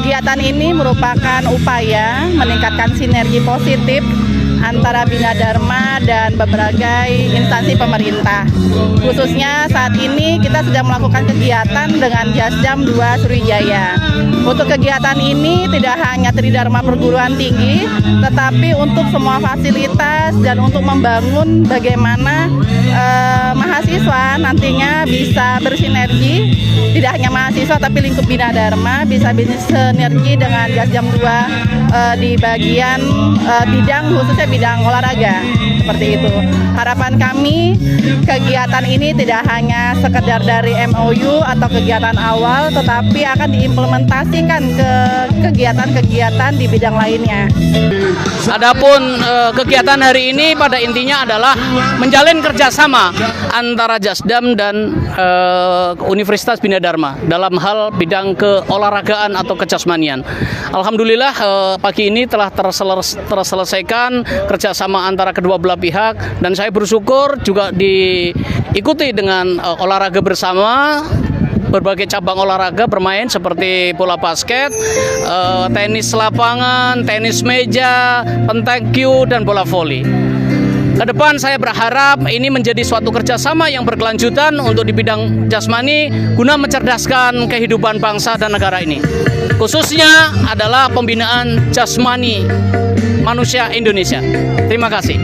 Kegiatan ini merupakan upaya meningkatkan sinergi positif antara Bina Dharma dan berbagai instansi pemerintah. Khususnya saat ini kita sedang melakukan kegiatan dengan Jasdam 2 Sriwijaya. Untuk kegiatan ini tidak hanya Tridharma perguruan tinggi, tetapi untuk semua fasilitas dan untuk membangun bagaimana mahasiswa nantinya bisa bersinergi, tidak hanya mahasiswa tapi lingkup Bina Dharma bisa bersinergi dengan Jasdam 2 di bagian bidang khususnya bidang olahraga, seperti itu. Harapan kami kegiatan ini tidak hanya sekedar dari MOU atau kegiatan awal, tetapi akan diimplementasikan ke kegiatan-kegiatan di bidang lainnya. Adapun kegiatan hari ini pada intinya adalah menjalin kerjasama antara Jasdam dan Universitas Bina Dharma dalam hal bidang keolahragaan atau kejasmanian. Alhamdulillah pagi ini telah terselesaikan kerjasama antara kedua belah pihak, dan saya bersyukur juga diikuti dengan olahraga bersama. Berbagai cabang olahraga bermain seperti bola basket, tenis lapangan, tenis meja, pentakyu, dan bola voli. Kedepan saya berharap ini menjadi suatu kerjasama yang berkelanjutan untuk di bidang jasmani guna mencerdaskan kehidupan bangsa dan negara ini. Khususnya adalah pembinaan jasmani manusia Indonesia. Terima kasih.